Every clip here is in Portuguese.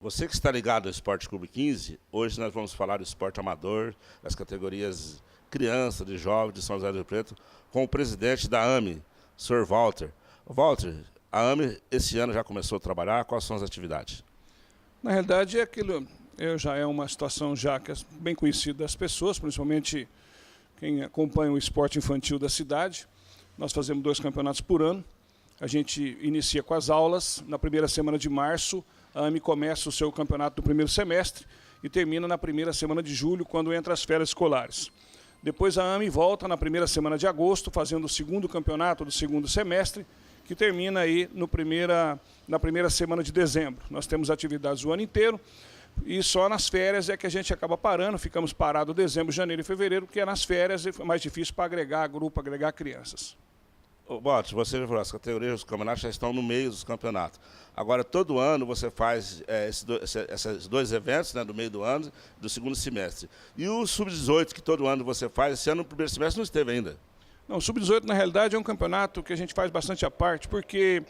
Você que está ligado ao Esporte Clube 15, hoje nós vamos falar do esporte amador, das categorias criança, de jovem, de São José do Rio Preto, com o presidente da AME, Sr. Walter. Walter, a AME esse ano já começou a trabalhar, quais são as atividades? Na realidade, já é uma situação já que é bem conhecida das pessoas, principalmente quem acompanha o esporte infantil da cidade. Nós fazemos 2 campeonatos por ano. A gente inicia com as aulas. Na primeira semana de março, a AME começa o seu campeonato do primeiro semestre e termina na primeira semana de julho, quando entra as férias escolares. Depois a AME volta na primeira semana de agosto, fazendo o segundo campeonato do segundo semestre, que termina aí na primeira semana de dezembro. Nós temos atividades o ano inteiro e só nas férias é que a gente acaba parando, ficamos parados dezembro, janeiro e fevereiro, porque nas férias é mais difícil para agregar grupo, agregar crianças. Walter, você já falou, as categorias dos campeonatos já estão no meio dos campeonatos. Agora, todo ano você faz esses 2 eventos, né, do meio do ano, do segundo semestre. E o Sub-18, que todo ano você faz, esse ano no primeiro semestre não esteve ainda. Não, o Sub-18, na realidade, é um campeonato que a gente faz bastante à parte, porque,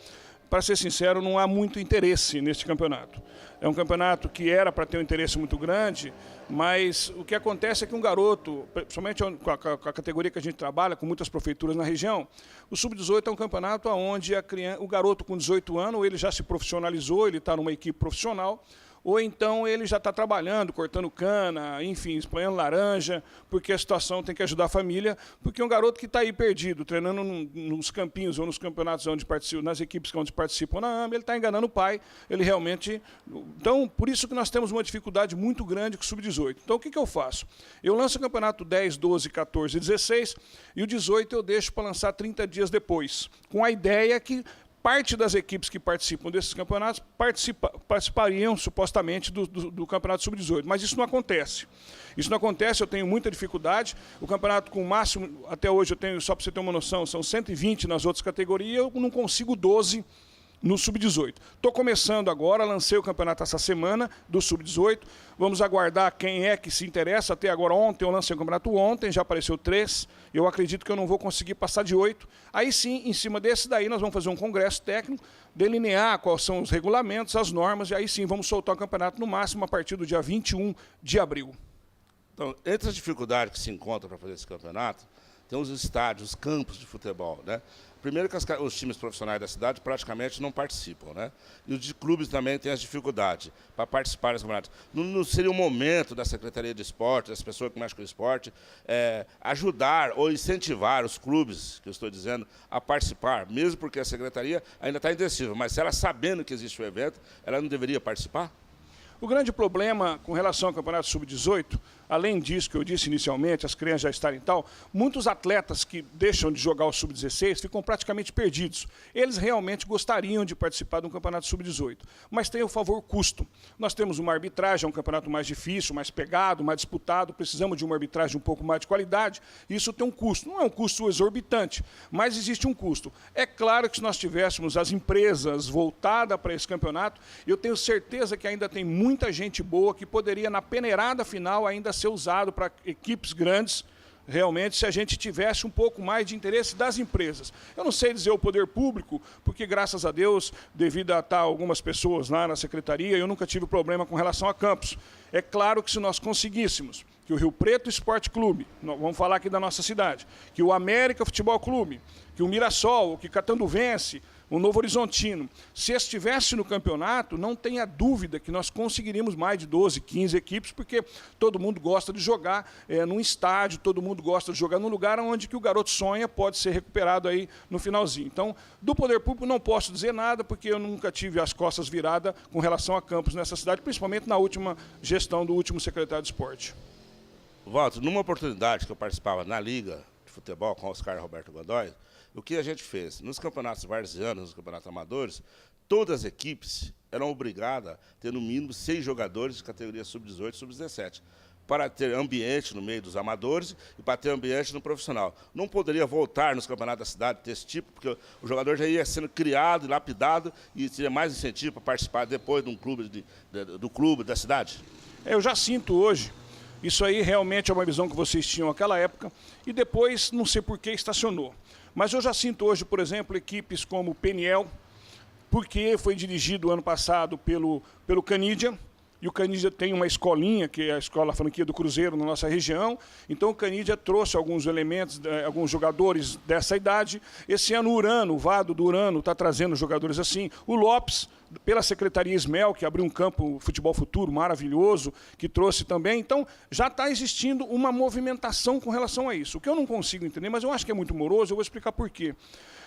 para ser sincero, não há muito interesse neste campeonato. É um campeonato que era para ter um interesse muito grande, mas o que acontece é que um garoto, principalmente com a categoria que a gente trabalha, com muitas prefeituras na região, o Sub-18 é um campeonato onde o garoto com 18 anos, ele já se profissionalizou, ele está numa equipe profissional, ou então ele já está trabalhando, cortando cana, enfim, espanhando laranja, porque a situação tem que ajudar a família, porque um garoto que está aí perdido, treinando nos campinhos ou nos campeonatos onde participam, nas equipes onde participam na AME, ele está enganando o pai, ele realmente... Então, por isso que nós temos uma dificuldade muito grande com o Sub-18. Então, o que eu faço? Eu lanço o campeonato 10, 12, 14 e 16, e o 18 eu deixo para lançar 30 dias depois, com a ideia que parte das equipes que participam desses campeonatos participariam supostamente do campeonato Sub-18, mas isso não acontece. Isso não acontece, eu tenho muita dificuldade. O campeonato com o máximo, até hoje eu tenho, só para você ter uma noção, são 120 nas outras categorias, eu não consigo 12 no Sub-18. Estou começando agora, lancei o campeonato essa semana do Sub-18. Vamos aguardar quem é que se interessa. Até agora, ontem, eu lancei o campeonato ontem, já apareceu 3. Eu acredito que eu não vou conseguir passar de 8. Aí sim, em cima desse daí, nós vamos fazer um congresso técnico, delinear quais são os regulamentos, as normas, e aí sim vamos soltar o campeonato no máximo a partir do dia 21 de abril. Então, entre as dificuldades que se encontram para fazer esse campeonato, tem os estádios, os campos de futebol, né? Primeiro que os times profissionais da cidade praticamente não participam, né? E os de clubes também têm as dificuldades para participar desse campeonato. Não seria o momento da Secretaria de Esporte, das pessoas que mexem com o esporte, ajudar ou incentivar os clubes, que eu estou dizendo, a participar, mesmo porque a Secretaria ainda está indecisa, mas se ela sabendo que existe o evento, ela não deveria participar? O grande problema com relação ao Campeonato Sub-18, além disso que eu disse inicialmente, as crianças já estarem tal, muitos atletas que deixam de jogar o Sub-16 ficam praticamente perdidos. Eles realmente gostariam de participar de um Campeonato Sub-18, mas tem o favor custo. Nós temos uma arbitragem, é um campeonato mais difícil, mais pegado, mais disputado, precisamos de uma arbitragem um pouco mais de qualidade, e isso tem um custo. Não é um custo exorbitante, mas existe um custo. É claro que se nós tivéssemos as empresas voltadas para esse campeonato, eu tenho certeza que ainda tem muita gente boa que poderia, na peneirada final, ainda ser usado para equipes grandes, realmente, se a gente tivesse um pouco mais de interesse das empresas. Eu não sei dizer o poder público, porque, graças a Deus, devido a estar algumas pessoas lá na secretaria, eu nunca tive problema com relação a campos. É claro que se nós conseguíssemos que o Rio Preto Esporte Clube, vamos falar aqui da nossa cidade, que o América Futebol Clube, que o Mirassol, que Catanduvense, o Novo Horizontino, se estivesse no campeonato, não tenha dúvida que nós conseguiríamos mais de 12, 15 equipes, porque todo mundo gosta de jogar num estádio, todo mundo gosta de jogar num lugar onde que o garoto sonha, pode ser recuperado aí no finalzinho. Então, do poder público não posso dizer nada, porque eu nunca tive as costas viradas com relação a campos nessa cidade, principalmente na última gestão do último secretário de esporte. Walter, numa oportunidade que eu participava na Liga de Futebol com o Oscar Roberto Godoy, o que a gente fez? Nos campeonatos varzianos, nos campeonatos amadores, todas as equipes eram obrigadas a ter no mínimo 6 jogadores de categoria Sub-18 e Sub-17, para ter ambiente no meio dos amadores e para ter ambiente no profissional. Não poderia voltar nos campeonatos da cidade desse tipo, porque o jogador já ia sendo criado e lapidado e teria mais incentivo para participar depois de um clube do clube da cidade? Eu já sinto hoje. Isso aí realmente é uma visão que vocês tinham naquela época e depois, não sei por que, estacionou. Mas eu já sinto hoje, por exemplo, equipes como o Peniel, porque foi dirigido ano passado pelo Canidia, e o Canidia tem uma escolinha, que é a escola franquia do Cruzeiro na nossa região. Então o Canidia trouxe alguns elementos, alguns jogadores dessa idade. Esse ano o Urano, o Vado do Urano, está trazendo jogadores assim. O Lopes, pela Secretaria Ismel, que abriu um campo Futebol Futuro maravilhoso, que trouxe também. Então já está existindo uma movimentação com relação a isso. O que eu não consigo entender, mas eu acho que é muito moroso, eu vou explicar por quê.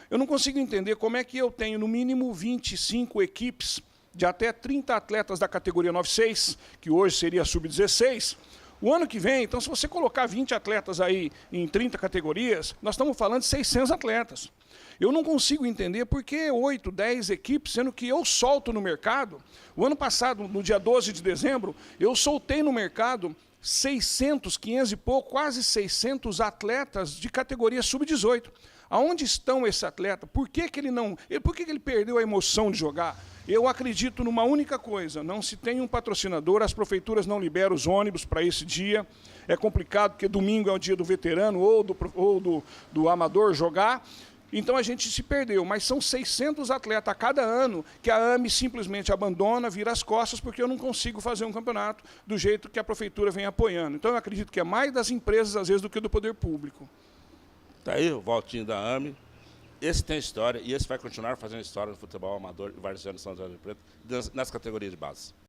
Eu não consigo entender como é que eu tenho no mínimo 25 equipes de até 30 atletas da categoria 9-6, que hoje seria sub-16, o ano que vem, então se você colocar 20 atletas aí em 30 categorias, nós estamos falando de 600 atletas. Eu não consigo entender por que 8, 10 equipes, sendo que eu solto no mercado. O ano passado, no dia 12 de dezembro, eu soltei no mercado 600, 500 e pouco, quase 600 atletas de categoria sub-18. Aonde estão esse atleta? Por que ele não... Por que ele perdeu a emoção de jogar? Eu acredito numa única coisa, não se tem um patrocinador, as prefeituras não liberam os ônibus para esse dia. É complicado, porque domingo é o dia do veterano ou do amador jogar. Então a gente se perdeu, mas são 600 atletas a cada ano que a AME simplesmente abandona, vira as costas, porque eu não consigo fazer um campeonato do jeito que a prefeitura vem apoiando. Então eu acredito que é mais das empresas, às vezes, do que do poder público. Está aí o Valtinho da AME. Esse tem história e esse vai continuar fazendo história no futebol amador e varziano de São José do Rio Preto nas categorias de base.